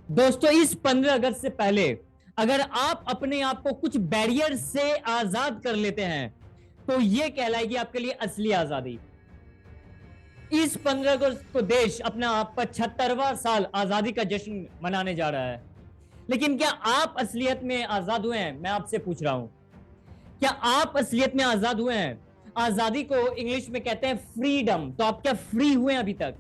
दोस्तों इस 15 अगस्त से पहले अगर आप अपने आप को कुछ बैरियर से आजाद कर लेते हैं तो यह कहलाएगी आपके लिए असली आजादी। इस 15 अगस्त को देश अपना 75वां साल आजादी का जश्न मनाने जा रहा है। लेकिन क्या आप असलियत में आजाद हुए हैं? मैं आपसे पूछ रहा हूं, क्या आप असलियत में आजाद हुए हैं? आजादी को इंग्लिश में कहते हैं फ्रीडम। तो आप क्या फ्री हुए हैं अभी तक?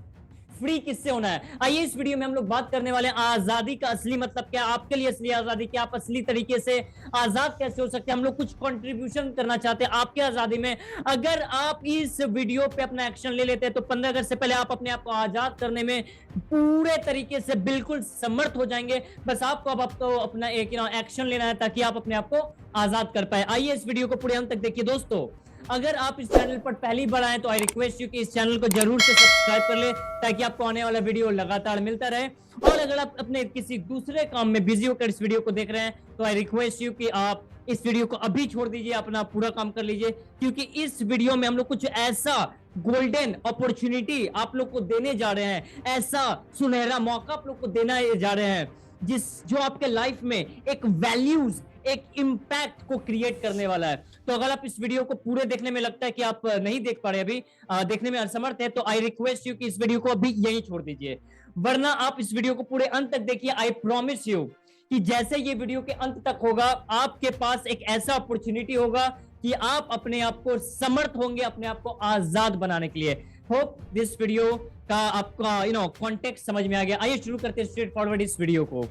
फ्री किससे होना है? आइए इस वीडियो में हम लोग बात करने वाले हैं आजादी का असली मतलब क्या, आपके लिए असली आजादी क्या, आप असली तरीके से आजाद कैसे हो सकते हैं। हम लोग कुछ कंट्रीब्यूशन करना चाहते हैं आपके आजादी में। अगर आप इस वीडियो पे अपना एक्शन ले लेते हैं तो 15 अगस्त से पहले आप अपने आप को आजाद करने में पूरे तरीके से बिल्कुल समर्थ हो जाएंगे। बस आपको अब आपको अपना एक एक्शन लेना है ताकि आप अपने आप को आजाद कर पाए। आइए इस वीडियो को पूरे अंत तक देखिए। दोस्तों अगर आप इस चैनल पर पहली बार आए तो आई रिक्वेस्ट यू कि इस चैनल को जरूर से सब्सक्राइब कर ले ताकि आपको आने वाला वीडियो लगातार मिलता रहे। और अगर आप अपने किसी दूसरे काम में बिजी होकर इस वीडियो को देख रहे हैं तो आई रिक्वेस्ट यू कि आप इस वीडियो को अभी छोड़ दीजिए, अपना पूरा काम कर लीजिए, क्योंकि इस वीडियो में हम लोग कुछ ऐसा गोल्डन अपॉर्चुनिटी आप लोग को देने जा रहे हैं, ऐसा सुनहरा मौका आप लोग को देने जा रहे हैं जो आपके लाइफ में एक वैल्यूज, एक इंपैक्ट को क्रिएट करने वाला है। तो अगर आप इस वीडियो को पूरे देखने में लगता है कि आप नहीं देख पा रहे अभी, देखने में असमर्थ है, तो आई रिक्वेस्ट यू कि इस वीडियो को अभी यहीं छोड़ दीजिए, वरना आप इस वीडियो को पूरे अंत तक देखिए। आई प्रॉमिस यू कि जैसे ये वीडियो के अंत तक होगा आपके पास एक ऐसा अपॉर्चुनिटी होगा कि आप अपने आप को समर्थ होंगे अपने आप को आजाद बनाने के लिए। होप दिस वीडियो का आपका कॉन्टेक्स्ट समझ में आ गया। आइए शुरू करते हैं स्ट्रेट फॉरवर्ड इस वीडियो को।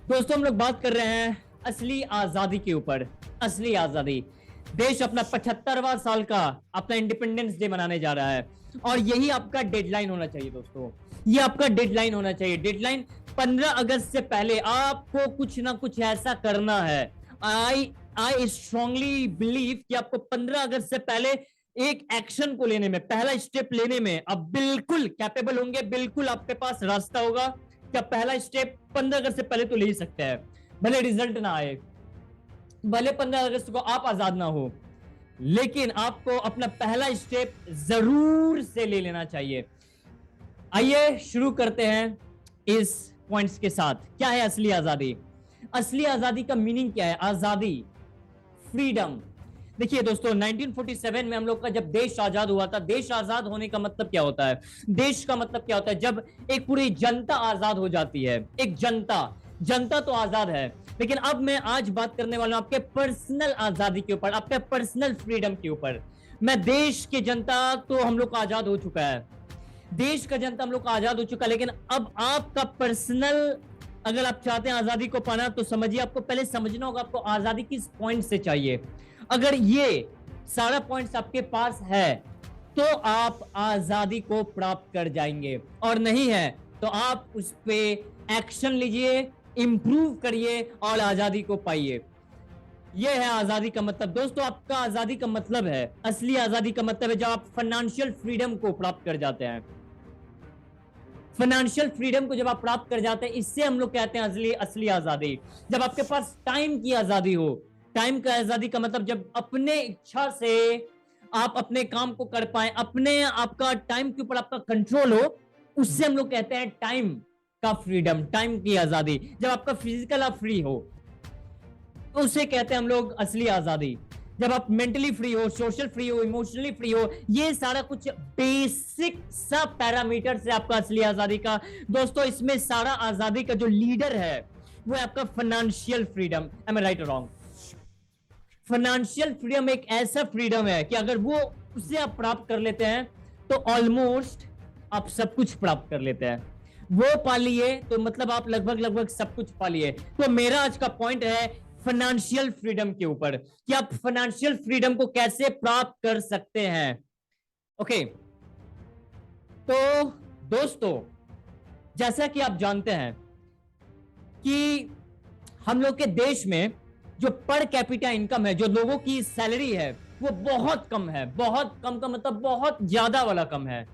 दोस्तों हम लोग बात कर रहे हैं असली आजादी के ऊपर। असली आजादी, देश अपना 75वां साल का अपना इंडिपेंडेंस डे मनाने जा रहा है और यही आपका डेडलाइन होना चाहिए। दोस्तों ये आपका डेडलाइन होना चाहिए। डेडलाइन 15 अगस्त से पहले आपको कुछ ना कुछ ऐसा करना है। आई स्ट्रांगली बिलीव कि आपको 15 अगस्त से पहले एक एक्शन को लेने में, पहला स्टेप लेने में आप बिल्कुल कैपेबल होंगे, बिल्कुल आपके पास रास्ता होगा। क्या पहला स्टेप 15 अगस्त से पहले तो ले ही सकते हैं, भले रिजल्ट ना आए, भले 15 अगस्त को आप आजाद ना हो, लेकिन आपको अपना पहला स्टेप जरूर से ले लेना चाहिए। आइए शुरू करते हैं इस पॉइंट्स के साथ। क्या है असली आजादी? असली आजादी का मीनिंग क्या है? आजादी, फ्रीडम। देखिए दोस्तों 1947 में हम लोग का जब देश आजाद हुआ था, देश आजाद होने का मतलब क्या होता है? देश का मतलब क्या होता है? जब एक पूरी जनता आजाद हो जाती है। एक जनता तो आजाद है, लेकिन अब मैं आज बात करने वाला हूं आपके पर्सनल आजादी के ऊपर, आपके पर्सनल फ्रीडम के ऊपर। मैं देश के जनता तो हम लोग का आजाद हो चुका है, देश का जनता हम लोग का आजाद हो चुका है, लेकिन अब आपका पर्सनल, अगर आप चाहते हैं आजादी को पाना तो समझिए, आपको पहले समझना होगा आपको आजादी किस पॉइंट से चाहिए। अगर ये सारा पॉइंट्स आपके पास है तो आप आजादी को प्राप्त कर जाएंगे, और नहीं है तो आप उस पे एक्शन लीजिए, इंप्रूव करिए और आजादी को पाइए। यह है आजादी का मतलब। दोस्तों आपका आजादी का मतलब है, असली आजादी का मतलब है जब आप फाइनेंशियल फ्रीडम को प्राप्त कर जाते हैं। फाइनेंशियल फ्रीडम को जब आप प्राप्त कर जाते हैं, इससे हम लोग कहते हैं असली आजादी। जब आपके पास टाइम की आजादी हो, टाइम का आजादी का मतलब जब अपने इच्छा से आप अपने काम को कर पाए, अपने आपका टाइम के ऊपर आपका कंट्रोल हो, उससे हम लोग कहते हैं टाइम का फ्रीडम, टाइम की आजादी। जब आपका फिजिकल आप फ्री हो तो उसे कहते हैं हम लोग असली आजादी। जब आप मेंटली फ्री हो, सोशल फ्री हो, इमोशनली फ्री हो, ये सारा कुछ बेसिक सब पैरामीटर से आपका असली आजादी का। दोस्तों इसमें सारा आजादी का जो लीडर है वो है आपका फाइनेंशियल फ्रीडम। एम आई राइट और रॉन्ग? फाइनेंशियल फ्रीडम एक ऐसा फ्रीडम है कि अगर वो उसे आप प्राप्त कर लेते हैं तो ऑलमोस्ट आप सब कुछ प्राप्त कर लेते हैं। वो पा लिए तो मतलब आप लगभग सब कुछ पा लिए। तो मेरा आज का पॉइंट है फाइनेंशियल फ्रीडम के ऊपर कि आप फाइनेंशियल फ्रीडम को कैसे प्राप्त कर सकते हैं। ओके तो दोस्तों जैसा कि आप जानते हैं कि हम लोग के देश में जो पर कैपिटा इनकम है, जो लोगों की सैलरी है, वो बहुत कम है। बहुत कम का मतलब बहुत ज्यादा वाला कम है।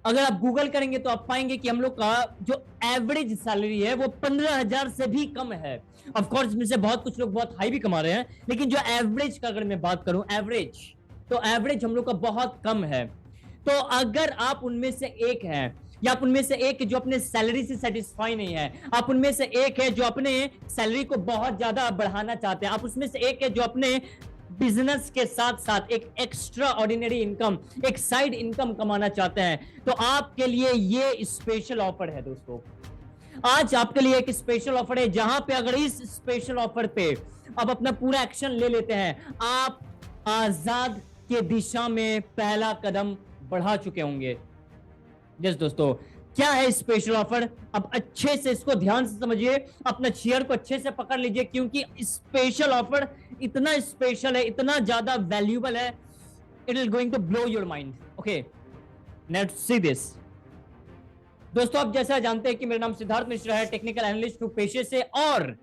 अगर आप गूगल करेंगे तो आप पाएंगे कि हम लोग का जो एवरेज सैलरी है वो 15,000 से भी कम है। ऑफ कोर्स इसमें से बहुत कुछ लोग बहुत हाई भी कमा रहे हैं, लेकिन जो एवरेज का अगर मैं बात करूं, एवरेज, तो एवरेज हम लोग का बहुत कम है। तो अगर आप उनमें से एक हैं या आप उनमें से एक है जो अपने सैलरी से सेटिस्फाई नहीं है, आप उनमें से एक है जो अपने सैलरी को बहुत ज्यादा बढ़ाना चाहते हैं, आप उसमें से एक है जो अपने बिजनेस के साथ साथ एक एक्स्ट्रा ऑर्डिनरी इनकम, एक साइड इनकम कमाना चाहते हैं, तो आपके लिए ये स्पेशल ऑफर है दोस्तों। आज आपके लिए एक स्पेशल ऑफर है, जहां पे अगर इस स्पेशल ऑफर पे आप अपना पूरा एक्शन ले लेते हैं, आप आजाद के दिशा में पहला कदम बढ़ा चुके होंगे। यस दोस्तों, क्या है स्पेशल ऑफर? अब अच्छे से इसको ध्यान से समझिए, अपना चेयर को अच्छे से पकड़ लीजिए, क्योंकि स्पेशल ऑफर इतना स्पेशल है, इतना ज्यादा वैल्यूएबल है, it is going to blow your mind. Okay, let's see this. दोस्तों, आप जैसा जानते हैं कि मेरा नाम सिद्धार्थ मिश्रा है, टेक्निकल एनालिस्ट हूं पेशे से और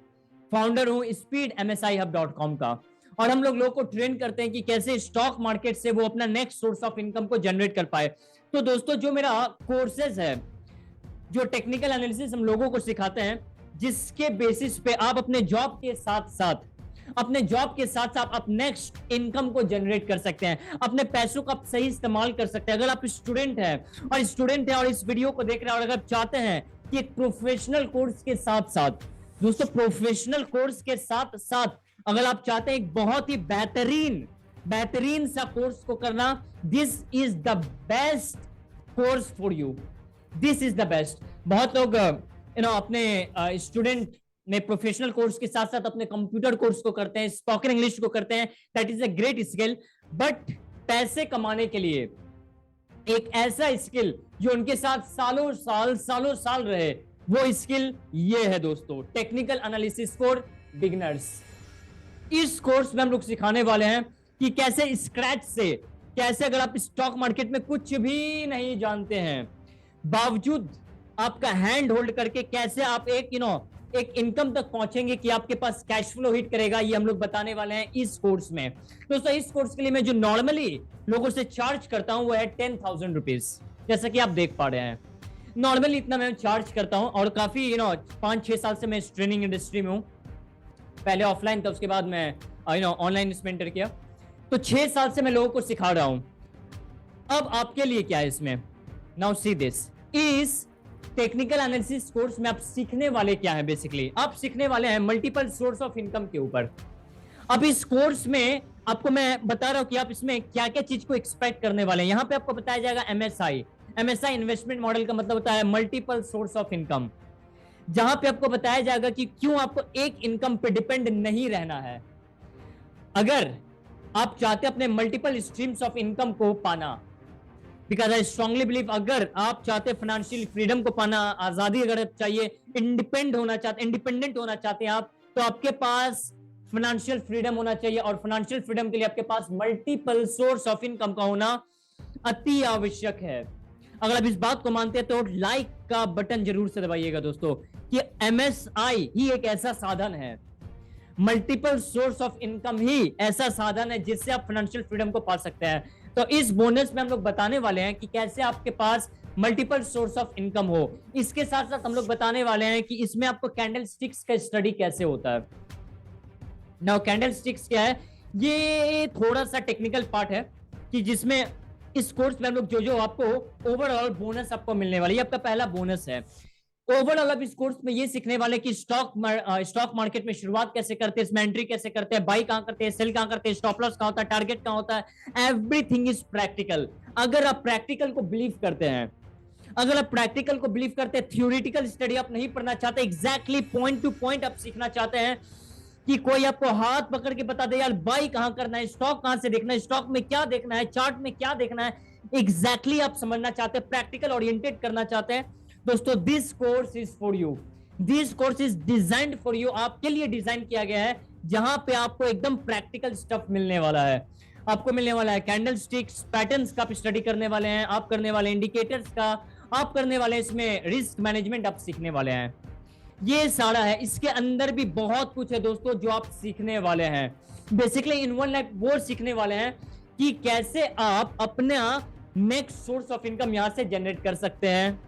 फाउंडर हूं speedmsihub.com का। और हम लोगों को ट्रेन करते हैं कि कैसे स्टॉक मार्केट से वो अपना नेक्स्ट सोर्स ऑफ इनकम को जनरेट कर पाए। तो दोस्तों, जो मेरा कोर्सेज है, जो टेक्निकल एनालिसिस हम लोगों को सिखाते हैं, जिसके बेसिस पे आप अपने जॉब के साथ साथ आप नेक्स्ट इनकम को जनरेट कर सकते हैं, अपने पैसों का आप सही इस्तेमाल कर सकते हैं। अगर आप स्टूडेंट हैं और इस वीडियो को देख रहे हैं और अगर आप चाहते हैं कि एक प्रोफेशनल कोर्स के साथ साथ, दोस्तों प्रोफेशनल कोर्स के साथ साथ अगर आप चाहते हैं एक बहुत ही बेहतरीन सा कोर्स को करना, this is the best course for you, this is the best. बहुत लोग अपने स्टूडेंट में प्रोफेशनल कोर्स के साथ साथ अपने कंप्यूटर कोर्स को करते हैं, स्पोकन इंग्लिश को करते हैं, that is a great skill, but पैसे कमाने के लिए एक ऐसा स्किल जो उनके साथ सालों साल रहे, वो स्किल ये है दोस्तों, टेक्निकल एनालिसिस फॉर बिगिनर्स। इस कोर्स में हम लोग सिखाने वाले हैं कि कैसे स्क्रैच से, कैसे अगर आप स्टॉक मार्केट में कुछ भी नहीं जानते हैं, बावजूद आपका हैंड होल्ड करके कैसे आप एक इनकम तक पहुंचेंगे कि आपके पास कैश फ्लो हिट करेगा, ये हम लोग बताने वाले हैं इस कोर्स में। दोस्तों, इस कोर्स के लिए मैं जो नॉर्मली लोगों से चार्ज करता हूं वो है 10,000 रुपीज, जैसा कि आप देख पा रहे हैं। नॉर्मली इतना मैं चार्ज करता हूं और काफी 5-6 साल से मैं इस ट्रेनिंग इंडस्ट्री में हूं। पहले ऑफलाइन था, उसके बाद मैं ऑनलाइन इसमें एंटर किया, तो 6 साल से मैं लोगों को सिखा रहा हूं। अब आपके लिए क्या है इसमें? नाउ सी दिस, इस टेक्निकल एनालिसिस कोर्स में आप सीखने वाले क्या है? बेसिकली आप सीखने वाले हैं मल्टीपल सोर्स ऑफ इनकम के ऊपर। अब इस कोर्स में आपको मैं बता रहा हूं कि आप इसमें क्या क्या चीज को एक्सपेक्ट करने वाले हैं। यहां पे आपको बताया जाएगा एमएसआई इन्वेस्टमेंट मॉडल का मतलब होता है मल्टीपल सोर्स ऑफ इनकम, जहां पे आपको बताया जाएगा कि क्यों आपको एक इनकम पे डिपेंड नहीं रहना है। अगर आप चाहते हैं अपने मल्टीपल स्ट्रीम्स ऑफ इनकम को पाना, बिकॉज आई स्ट्रांगली बिलीव, अगर आप चाहते हैं फाइनेंशियल फ्रीडम को पाना, आजादी अगर आप चाहिए, इंडिपेंडेंट होना चाहते हैं आप, तो आपके पास फाइनेंशियल फ्रीडम होना चाहिए। और फाइनेंशियल फ्रीडम के लिए आपके पास मल्टीपल सोर्स ऑफ इनकम का होना अति आवश्यक है। अगर आप इस बात को मानते हैं तो लाइक का बटन जरूर से दबाइएगा दोस्तों, कि एमएसआई ही एक ऐसा साधन है, मल्टीपल सोर्स ऑफ इनकम ही ऐसा साधन है जिससे आप फाइनेंशियल फ्रीडम को पा सकते हैं। तो इस बोनस में हम लोग बताने वाले हैं कि कैसे आपके पास मल्टीपल सोर्स ऑफ इनकम हो। इसके साथ साथ हम लोग बताने वाले हैं कि इसमें आपको कैंडल स्टिक्स का स्टडी कैसे होता है। नाउ कैंडल स्टिक्स क्या है? ये थोड़ा सा टेक्निकल पार्ट है कि जिसमें इस कोर्स में हम लोग जो आपको ओवरऑल बोनस आपको मिलने वाली है, आपका पहला बोनस है। ओवरऑल अब इस कोर्स में ये सीखने वाले कि स्टॉक मार्केट में शुरुआत कैसे करते हैं, इसमें एंट्री कैसे करते हैं, बाई कहां करते हैं, सेल कहां करते हैं, स्टॉप लॉस कहां होता है, टारगेट कहां होता है, एवरीथिंग इज प्रैक्टिकल। अगर आप प्रैक्टिकल को बिलीव करते हैं, थ्योरेटिकल स्टडी आप नहीं पढ़ना चाहते, एग्जैक्टली पॉइंट टू पॉइंट आप सीखना चाहते हैं कि कोई आपको हाथ पकड़ के बता दे यार बाई कहां करना है, स्टॉक कहां से देखना है, स्टॉक में क्या देखना है, चार्ट में क्या देखना है, एग्जैक्टली आप समझना चाहते हैं, प्रैक्टिकल ओरिएंटेड करना चाहते हैं, दोस्तों this course is for you. This course is designed for you, आपके लिए डिजाइन किया गया है, जहां पे आपको एकदम प्रैक्टिकल स्टफ मिलने वाला है। आपको मिलने वाला है कैंडल स्टिक्स पैटर्न्स का आप स्टडी करने वाले हैं, आप करने वाले इंडिकेटर्स का, आप करने वाले इसमें रिस्क मैनेजमेंट आप सीखने वाले हैं। ये सारा है, इसके अंदर भी बहुत कुछ है दोस्तों जो आप सीखने वाले हैं। बेसिकली इन वन लाइफ वो सीखने वाले हैं कि कैसे आप अपना नेक्स्ट सोर्स ऑफ इनकम यहां से जनरेट कर सकते हैं,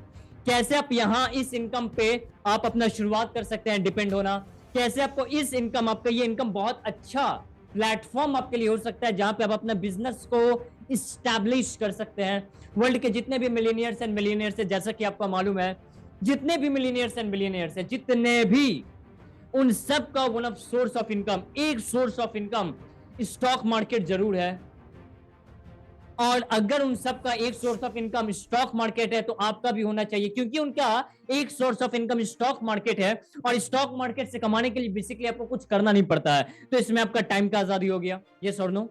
कैसे आप यहां इस इनकम पे आप अपना शुरुआत कर सकते हैं डिपेंड होना, कैसे आपको इस इनकम, आपका ये इनकम बहुत अच्छा प्लेटफॉर्म आपके लिए हो सकता है जहां पे आप अपना बिजनेस को इस्टेब्लिश कर सकते हैं। वर्ल्ड के जितने भी मिलीनियर्स एंड मिलीनियर्स है, जैसा कि आपको मालूम है, जितने भी मिलीनियर्स एंड मिलीनियर्स है, जितने भी, उन सब का one of source of income, एक source of income stock market जरूर है। और अगर उन सब का एक source of income stock market है तो आपका भी होना चाहिए, क्योंकि उनका एक source of income stock market है। और स्टॉक मार्केट से कमाने के लिए बेसिकली आपको कुछ करना नहीं पड़ता है। तो इसमें आपका टाइम का आजादी हो गया, यस और नो।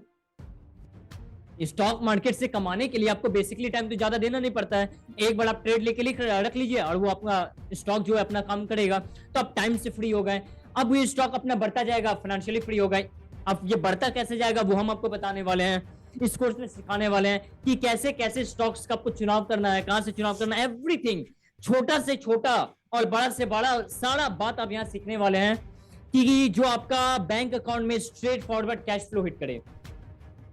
स्टॉक मार्केट से कमाने के लिए आपको बेसिकली टाइम तो ज्यादा देना नहीं पड़ता है। एक बार आप ट्रेड लेके रख लीजिए और वो आपका स्टॉक जो है अपना काम करेगा, तो आप टाइम से फ्री हो गए। अब ये स्टॉक अपना बढ़ता जाएगा, फाइनेंशियली फ्री हो गए। अब ये बढ़ता कैसे जाएगा वो हम आपको बताने वाले हैं, इस कोर्स में सिखाने वाले हैं कि कैसे कैसे स्टॉक्स का आपको चुनाव करना है, कहां से चुनाव करना है, एवरीथिंग, छोटा से छोटा और बड़ा से बड़ा सारा बात आप यहां सीखने वाले हैं कि जो आपका बैंक अकाउंट में straight forward cash flow hit करे।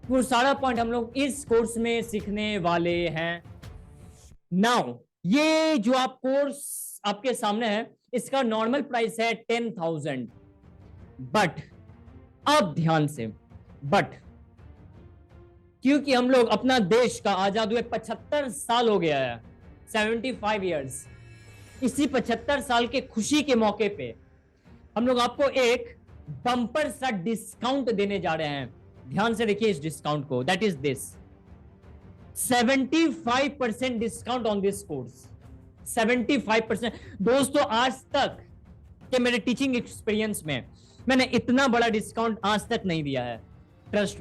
वो सारा पॉइंट हम लोग इस कोर्स में सीखने वाले हैं। नाउ ये जो आप कोर्स आपके सामने है, इसका नॉर्मल प्राइस है 10,000, बट अब ध्यान से, बट क्योंकि हम लोग, अपना देश का आजाद हुए 75 साल हो गया है, 75 इयर्स, इसी 75 साल के खुशी के मौके पे हम लोग आपको एक बम्पर सा डिस्काउंट देने जा रहे हैं। ध्यान से देखिए इस डिस्काउंट को, that is this 75% discount on this course. 75%। दोस्तों आज तक के मेरे टीचिंग एक्सपीरियंस में मैंने इतना बड़ा डिस्काउंट आज तक नहीं दिया है। ट्रस्ट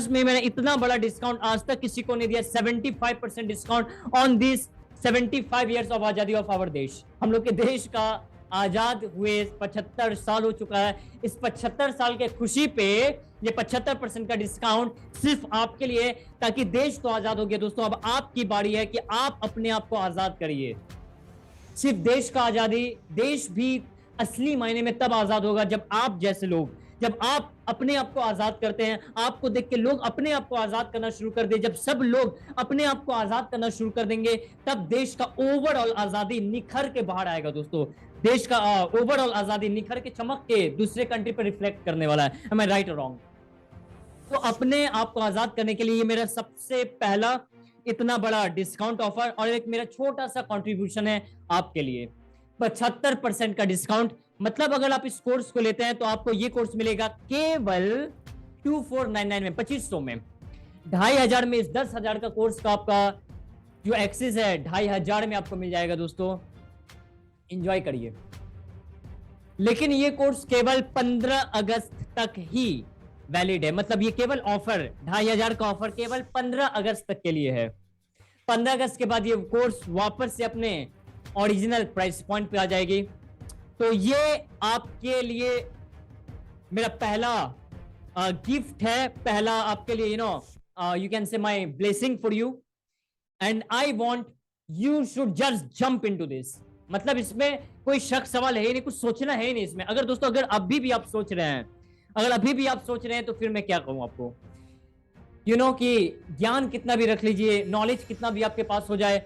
में मैंने इतना बड़ा डिस्काउंट आज तक किसी को नहीं दिया। 75% discount on this 75 years of आजादी ऑफ आवर देश। हम लोग के देश का आजाद हुए 75 साल हो चुका है। इस 75 साल के खुशी पे ये 75% का डिस्काउंट सिर्फ आपके लिए, ताकि देश तो आजाद हो गया दोस्तों, अब आपकी बारी है कि आप अपने आप को आजाद करिए। सिर्फ देश का आजादी, देश भी असली मायने में तब आजाद होगा जब आप जैसे लोग, जब आप अपने आप को आजाद करते हैं, आपको देख के लोग अपने आप को आजाद करना शुरू कर दे। जब सब लोग अपने आप को आजाद करना शुरू कर देंगे, तब देश का ओवरऑल आजादी निखर के बाहर आएगा दोस्तों। देश का ओवरऑल आजादी निखर के चमक के दूसरे कंट्री पर रिफ्लेक्ट करने वाला है। am I right or wrong? तो अपने आप को आजाद करने के लिए ये मेरा सबसे पहला इतना बड़ा डिस्काउंट ऑफर और एक मेरा छोटा सा कंट्रीब्यूशन है आपके लिए। 75% का डिस्काउंट, मतलब अगर आप इस कोर्स को लेते हैं तो आपको ये कोर्स मिलेगा केवल 2499 में, 2500 में। 2500 में इस 10,000 का कोर्स का आपका जो एक्सेस है 2500 में आपको मिल जाएगा दोस्तों। एंजॉय करिए। लेकिन ये कोर्स केवल 15 अगस्त तक ही वैलिड है, मतलब ये केवल ऑफर, 2500 का ऑफर केवल 15 अगस्त तक के लिए है। 15 अगस्त के बाद ये कोर्स वापस से अपने ओरिजिनल प्राइस पॉइंट पे आ जाएगी। तो ये आपके लिए मेरा पहला गिफ्ट है, पहला आपके लिए, you can say my blessing for you, and I want you should just jump into this. मतलब इसमें कोई शक सवाल है ही नहीं, कुछ सोचना है ही नहीं इसमें। अगर दोस्तों अगर अभी भी आप सोच रहे हैं, अगर अभी भी आप सोच रहे हैं, तो फिर मैं क्या कहूं आपको, कि ज्ञान कितना भी रख लीजिए, नॉलेज कितना भी आपके पास हो जाए,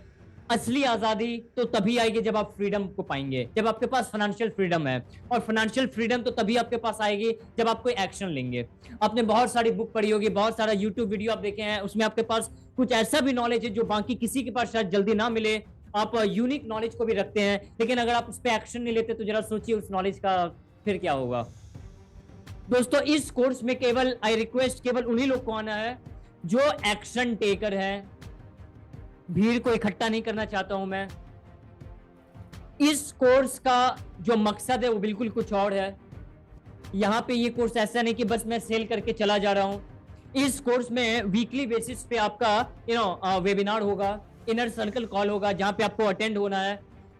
असली आजादी तो तभी आएगी जब आप फ्रीडम को पाएंगे, जब आपके पास फाइनेंशियल फ्रीडम है। और फाइनेंशियल फ्रीडम तो तभी आपके पास आएगी जब आप कोई एक्शन लेंगे। आपने बहुत सारी बुक पढ़ी होगी, बहुत सारा यूट्यूब वीडियो आप देखे हैं, उसमें आपके पास कुछ ऐसा भी नॉलेज है जो बाकी किसी के पास शायद जल्दी ना मिले। आप यूनिक नॉलेज को भी रखते हैं, लेकिन अगर आप उस पर एक्शन नहीं लेते तो जरा सोचिए उस नॉलेज का फिर क्या होगा। दोस्तों इस कोर्स में केवल आई रिक्वेस्ट केवल उन्हीं लोग को आना है जो एक्शन टेकर है। भीड़ को इकट्ठा नहीं करना चाहता हूं मैं। इस कोर्स का जो मकसद है वो बिल्कुल कुछ और है। यहां पे ये कोर्स ऐसा नहीं कि बस मैं सेल करके चला जा रहा हूं। इस कोर्स में वीकली बेसिस पे आपका वेबिनार होगा, इनर सर्कल कॉल होगा, जहां पे आपको अटेंड होना है।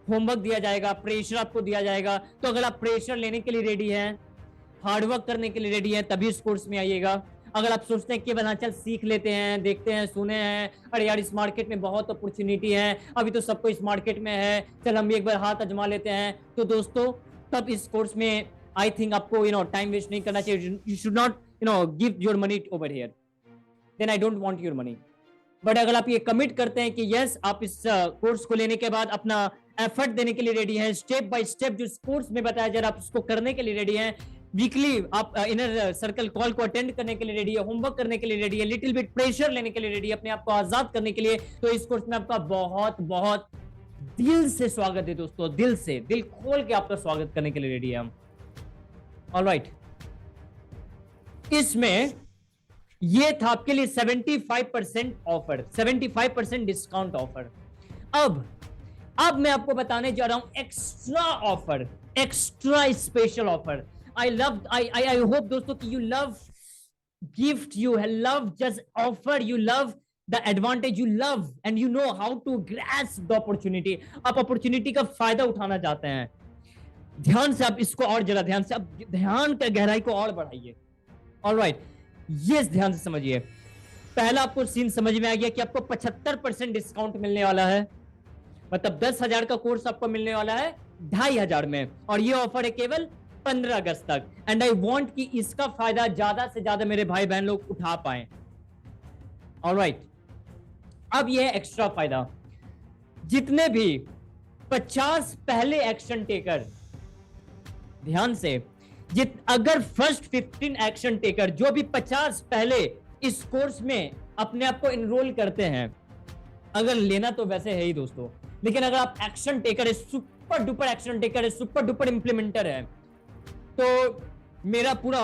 होमवर्क दिया जाएगा, प्रेशर आपको दिया जाएगा। तो अगर आप प्रेशर लेने के लिए रेडी हैं, हार्डवर्क करने के लिए रेडी हैं, तभी इस कोर्स में आइएगा। अगर आप सोचते हैं कि बना चल सीख लेते हैं, देखते हैं, सुने हैं, अरे यार इस मार्केट में बहुत अपॉर्चुनिटी है, अभी तो सबको इस मार्केट में है, चल हम भी एक बार हाथ आजमा लेते हैं, तो दोस्तों तब इस कोर्स में आई थिंक आपको टाइम वेस्ट नहीं करना चाहिए। You should not give your money over here, then I don't want your money. But अगर आप ये कमिट करते हैं कि यस आप इस कोर्स को लेने के बाद अपना एफर्ट देने के लिए रेडी हैं, स्टेप बाय स्टेप जो कोर्स में बताया जा रहा है आप उसको करने के लिए रेडी हैं, वीकली आप इनर सर्कल कॉल को अटेंड करने के लिए रेडी है, होमवर्क करने के लिए रेडी है, लिटिल बिट प्रेशर लेने के लिए रेडी है, अपने आप को आजाद करने के लिए, तो इस कोर्स में आपका बहुत बहुत दिल से स्वागत है दोस्तों, दिल से, दिल खोल के आपका स्वागत करने के लिए रेडी है हम। ऑलराइट, इसमें ये था आपके लिए 75% ऑफर, 75% डिस्काउंट ऑफर। अब मैं आपको बताने जा रहा हूं extra offer, extra special offer. I hope दोस्तों कि you love gift, you love just offer, you love the advantage, you love and you know how to grasp the opportunity. आप अपॉर्चुनिटी का फायदा उठाना चाहते हैं, ध्यान से आप इसको और जरा ध्यान से, आप ध्यान का गहराई को और बढ़ाइए। ऑलराइट, ये ध्यान से समझिए। पहला आपको सीन समझ में आ गया कि आपको 75% डिस्काउंट मिलने वाला है, मतलब 10,000 का कोर्स आपको मिलने वाला है 2,500 में, और ये ऑफर है केवल 15 अगस्त तक। एंड आई वांट कि इसका फायदा ज्यादा से ज्यादा मेरे भाई बहन लोग उठा पाए। ऑलराइट, अब ये है एक्स्ट्रा फायदा। जितने भी 50 पहले एक्शन टेकर, ध्यान से, अगर फर्स्ट 15 एक्शन टेकर जो भी 50 पहले इस कोर्स में अपने आप को इनरोल करते हैं, अगर लेना तो वैसे है ही दोस्तों, लेकिन अगर आप एक्शन टेकर है, सुपर डुपर एक्शन टेकर है, सुपर डुपर इंप्लीमेंटर है, तो मेरा पूरा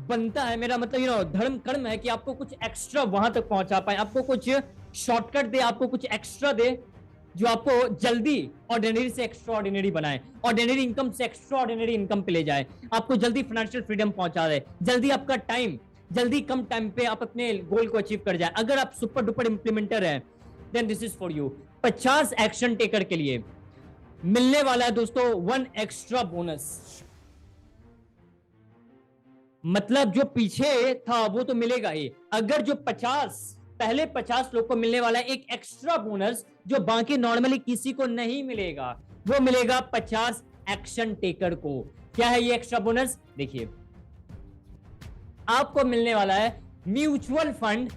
बनता है, मेरा मतलब धर्म कर्म है कि आपको कुछ एक्स्ट्रा वहां तक पहुंचा पाए, आपको कुछ शॉर्टकट दे, आपको कुछ एक्स्ट्रा दे जो आपको जल्दी ऑर्डिनरी से एक्स्ट्रा ऑर्डिनरी बनाए, ऑर्डिनरी इनकम से एक्स्ट्रा ऑर्डिनरी इनकम पे ले जाए, आपको जल्दी फाइनेंशियल फ्रीडम पहुंचा दे, जल्दी आपका टाइम, जल्दी कम टाइम पे आप अपने गोल को अचीव कर जाए। अगर आप सुपर डुपर इंप्लीमेंटर हैं, then this is for you. 50 action taker के लिए मिलने वाला है दोस्तों 1 एक्स्ट्रा बोनस। मतलब जो पीछे था वो तो मिलेगा ही, अगर जो 50 लोग को मिलने वाला है एक एक्स्ट्रा बोनस जो बाकी नॉर्मली किसी को नहीं मिलेगा, वो मिलेगा 50 एक्शन टेकर को। क्या है ये एक्स्ट्रा बोनस? देखिए, आपको मिलने वाला है म्यूचुअल फंड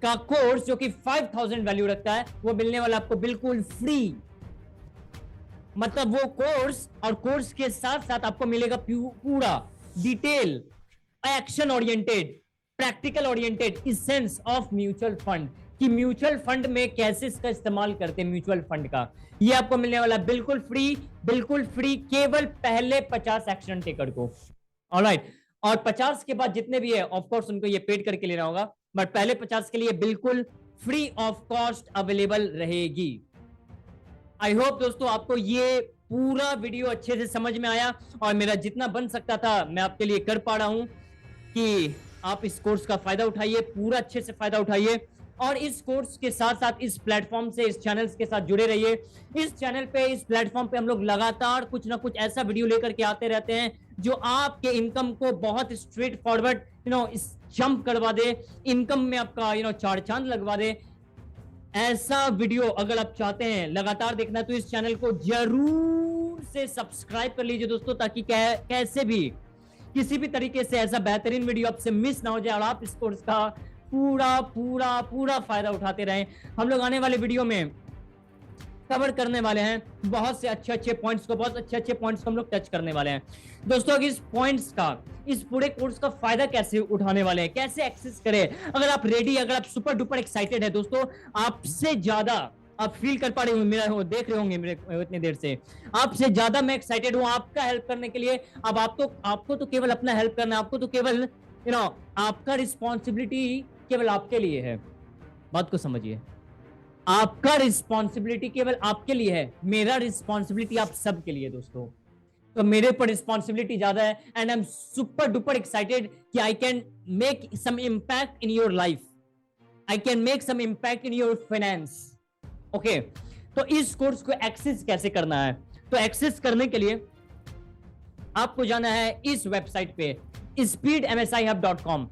का कोर्स जो कि 5000 वैल्यू रखता है, वो मिलने वाला आपको बिल्कुल फ्री। मतलब वो कोर्स, और कोर्स के साथ साथ आपको मिलेगा पूरा detail, action oriented, practical oriented essence of mutual fund, कि म्यूचुअल फंड में कैसे इसका इस्तेमाल करते हैं म्यूचुअल फंड का, ये आपको मिलने वाला बिल्कुल फ्री, बिल्कुल फ्री, केवल पहले 50 एक्शन टेकर को। ऑलराइट, और 50 के बाद जितने भी है ऑफ कोर्स उनको ये पेड करके लेना होगा, बट पहले 50 के लिए बिल्कुल फ्री ऑफ कॉस्ट अवेलेबल रहेगी। आई होप दोस्तों आपको ये पूरा वीडियो अच्छे से समझ में आया, और मेरा जितना बन सकता था मैं आपके लिए कर पा रहा हूं कि आप इस कोर्स का फायदा उठाइए, पूरा अच्छे से फायदा उठाइए, और इस कोर्स के साथ साथ इस प्लेटफॉर्म से, इस चैनल के साथ जुड़े रहिए। इस चैनल पे, इस प्लेटफॉर्म पे हम लोग लगातार कुछ ना कुछ ऐसा वीडियो लेकर के आते रहते हैं जो आपके इनकम को बहुत स्ट्रेट फॉरवर्ड जंप करवा दे, इनकम में आपका चार चांद लगवा दे। ऐसा वीडियो अगर आप चाहते हैं लगातार देखना, तो इस चैनल को जरूर से सब्सक्राइब कर लीजिए दोस्तों, ताकि कैसे भी किसी भी तरीके से ऐसा बेहतरीन वीडियो आपसे मिस ना हो जाए, और आप इस कोर्स का पूरा पूरा पूरा फायदा उठाते रहें। हम लोग आने वाले वीडियो में कवर करने वाले हैं बहुत से अच्छे अच्छे पॉइंट्स को, बहुत अच्छे अच्छे पॉइंट्स को हम लोग टच करने वाले हैं दोस्तों। इस पॉइंट्स का, इस पूरे कोर्स का फायदा कैसे उठाने वाले हैं, कैसे एक्सेस करें, अगर आप रेडी, अगर आप सुपर डुपर एक्साइटेड है दोस्तों, आपसे ज्यादा आप फील कर पा रहे होंगे, मेरा देख रहे होंगे मेरे इतनी देर से, आपसे ज्यादा मैं एक्साइटेड हूं आपका हेल्प करने के लिए। अब आपको तो केवल अपना हेल्प करना है, आपको तो केवल आपका रिस्पॉन्सिबिलिटी केवल आपके लिए है। बात को समझिए, आपका रिस्पॉन्सिबिलिटी केवल आपके लिए है, मेरा रिस्पॉन्सिबिलिटी आप सब के लिए दोस्तों। तो मेरे पर रिस्पॉन्सिबिलिटी ज्यादा है, and I am super duper excited कि I can make some impact in your life, I can make some impact in your finance. Okay, तो इस कोर्स को एक्सेस कैसे करना है? तो एक्सेस करने के लिए आपको जाना है इस वेबसाइट पे speedmsihub.com।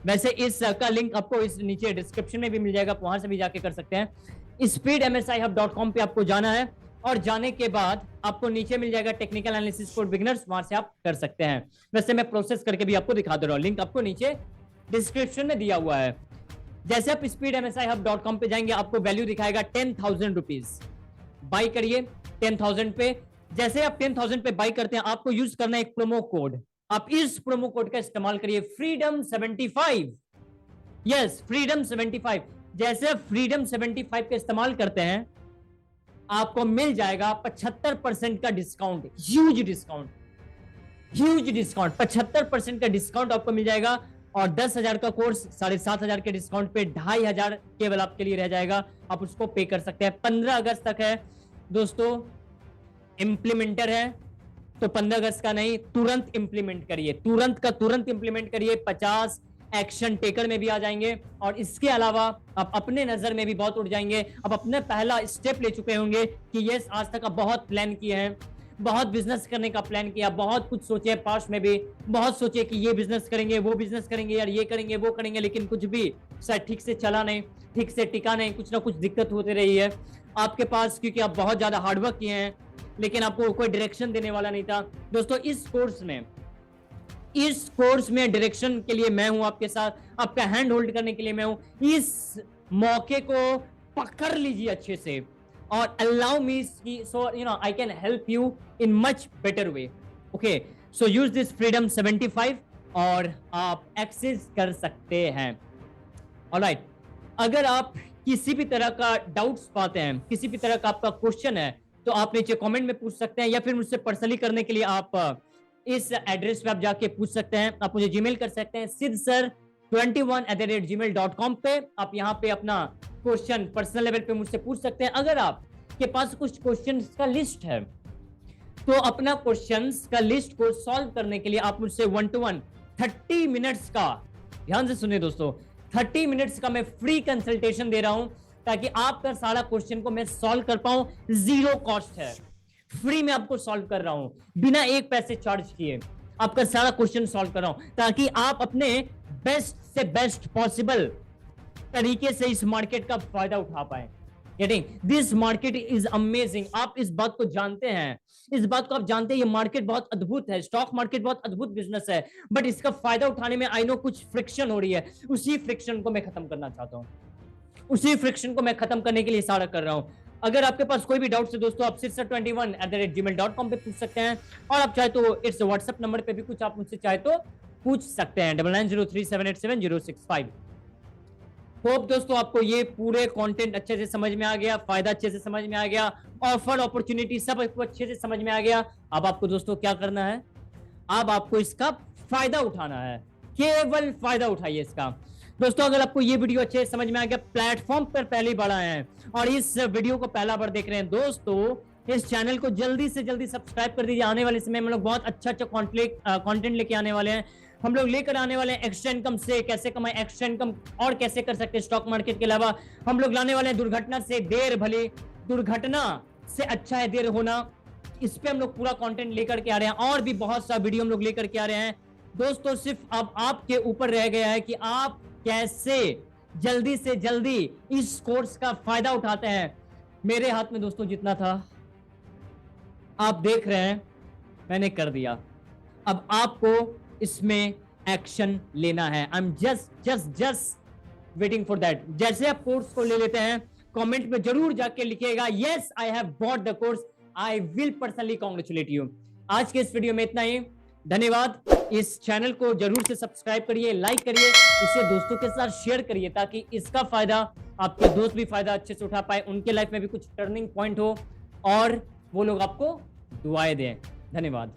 वैसे इस का लिंक आपको इस नीचे डिस्क्रिप्शन में भी मिल जाएगा, वहां से भी जाके कर सकते हैं। speedmsihub.com पे आपको जाना है, और जाने के बाद आपको नीचे मिल जाएगा टेक्निकल एनालिसिस फॉर बिगिनर्स, वहां से आप कर सकते हैं। वैसे मैं प्रोसेस करके भी आपको दिखा दे रहा हूं, लिंक आपको नीचे डिस्क्रिप्शन में दिया हुआ है। जैसे आप speedmsihub.com पे जाएंगे, आपको वैल्यू दिखाएगा 10,000 रुपीज, बाई करिए 10,000 पे। जैसे आप 10,000 पे बाई करते हैं, आपको यूज करना है एक प्रोमो कोड, आप इस प्रोमो कोड का इस्तेमाल करिए, freedom75। Yes, freedom75। जैसे freedom 75 का इस्तेमाल करते हैं, आपको मिल जाएगा 75% का discount, huge discount, huge discount, 75% का डिस्काउंट आपको मिल जाएगा। और 10,000 का कोर्स 7,500 के डिस्काउंट पे 2,500 केवल आपके लिए रह जाएगा, आप उसको पे कर सकते हैं। 15 अगस्त तक है दोस्तों, इंप्लीमेंटर है, तो 15 अगस्त का नहीं, तुरंत इंप्लीमेंट करिए, तुरंत का तुरंत इंप्लीमेंट करिए। 50 एक्शन टेकर में भी आ जाएंगे, और इसके अलावा आप अपने नजर में भी बहुत उठ जाएंगे। आप अपने पहला स्टेप ले चुके होंगे कि यस, आज तक आप बहुत प्लान किए हैं, बहुत बिजनेस करने का प्लान किया, बहुत कुछ सोचे, पास्ट में भी बहुत सोचे कि ये बिजनेस करेंगे, वो बिजनेस करेंगे, यार ये करेंगे, वो करेंगे, लेकिन कुछ भी शायद ठीक से चला नहीं, ठीक से टिका नहीं, कुछ ना कुछ दिक्कत होती रही है आपके पास, क्योंकि आप बहुत ज्यादा हार्डवर्क किए हैं, लेकिन आपको कोई डायरेक्शन देने वाला नहीं था। दोस्तों इस कोर्स में डायरेक्शन के लिए मैं हूं आपके साथ, आपका हैंड होल्ड करने के लिए मैं हूं। इस मौके को पकड़ लीजिए अच्छे से, और allow me, so I can help you in much better way. Okay, so use this freedom 75 और आप एक्सेस कर सकते हैं। ऑलराइट, अगर आप किसी भी तरह का डाउट्स पाते हैं, किसी भी तरह का आपका क्वेश्चन है, तो आप नीचे कमेंट में पूछ सकते हैं, या फिर मुझसे पर्सनली करने के लिए आप इस एड्रेस पे आप जाके पूछ सकते हैं। आप मुझे जीमेल कर सकते हैं sidsir21@gmail.com पे। आप यहाँ पे अपना क्वेश्चन पर्सनल लेवल पे मुझसे पूछ सकते हैं। अगर आपके पास कुछ क्वेश्चंस का लिस्ट है, तो अपना क्वेश्चंस का लिस्ट को सॉल्व करने के लिए आप मुझसे 1-to-1 30 मिनट्स का, ध्यान से सुनिए दोस्तों, 30 मिनट्स का मैं फ्री कंसल्टेशन दे रहा हूं, ताकि आपका सारा क्वेश्चन को मैं सॉल्व कर पाऊं। जीरो कॉस्ट है, फ्री में आपको सॉल्व कर रहा हूं, बिना एक पैसे चार्ज किए आपका सारा क्वेश्चन सॉल्व कर रहा हूं, ताकि आप अपने बेस्ट से बेस्ट पॉसिबल तरीके से इस मार्केट का फायदा उठा पाए। This market is amazing. आप इस बात को जानते हैं, इस बात को आप जानते हैं, ये मार्केट बहुत अद्भुत है, स्टॉक मार्केट बहुत अद्भुत बिजनेस है, बट इसका फायदा उठाने में आई नो कुछ फ्रिक्शन हो रही है। उसी फ्रिक्शन को मैं खत्म करना चाहता हूं, उसी फ्रिक्शन को मैं खत्म करने के लिए इशारा कर रहा हूं। अगर आपके पास कोई भी डाउट है दोस्तों, आप sidsir21@gmail.com पे पूछ सकते हैं, और आप चाहे तो इस व्हाट्सएप नंबर पे भी कुछ आप मुझसे चाहे तो पूछ सकते हैं, 9903787065। होप दोस्तों आपको ये पूरे कंटेंट अच्छे से समझ में आ गया, फायदा अच्छे से समझ में आ गया, ऑफर अपॉर्चुनिटी सब अच्छे से समझ में आ गया। अब आपको दोस्तों क्या करना है, अब आपको इसका फायदा उठाना है, केवल फायदा उठाइए इसका। दोस्तों अगर आपको ये वीडियो अच्छे से समझ में आ गया, प्लेटफॉर्म पर पहली बार आए हैं और इस वीडियो को पहला बार देख रहे हैं दोस्तों, इस चैनल को जल्दी से जल्दी सब्सक्राइब कर दीजिए। आने वाले समय में लोग बहुत अच्छा कंटेंट लेके आने वाले हैं। हम लोग लेकर आने वाले हैं एक्स्ट्रा इनकम से कैसे कमाएं, एक्स्ट्रा इनकम और कैसे कर सकते हैं स्टॉक मार्केट के अलावा। हम लोग लाने वाले हैं दुर्घटना से देर भले, दुर्घटना से अच्छा है देर होना, इस पे हम लोग पूरा कंटेंट लेकर के आ रहे हैं, और भी बहुत सा वीडियो हम लोग लेकर के आ रहे हैं दोस्तों। सिर्फ अब आपके ऊपर रह गया है कि आप कैसे जल्दी से जल्दी इस कोर्स का फायदा उठाते हैं। मेरे हाथ में दोस्तों जितना था आप देख रहे हैं, मैंने कर दिया। अब आपको इसमें एक्शन लेना है। I am just waiting for that. जैसे आप कोर्स को ले लेते हैं, कमेंट में जरूर जाके लिखिएगा yes I have bought the course, I will personally congratulate you. आज के इस वीडियो में इतना ही, धन्यवाद। इस चैनल को जरूर से सब्सक्राइब करिए, लाइक करिए, इसे दोस्तों के साथ शेयर करिए, ताकि इसका फायदा आपके दोस्त भी फायदा अच्छे से उठा पाए, उनके लाइफ में भी कुछ टर्निंग पॉइंट हो और वो लोग आपको दुआएं दें। धन्यवाद।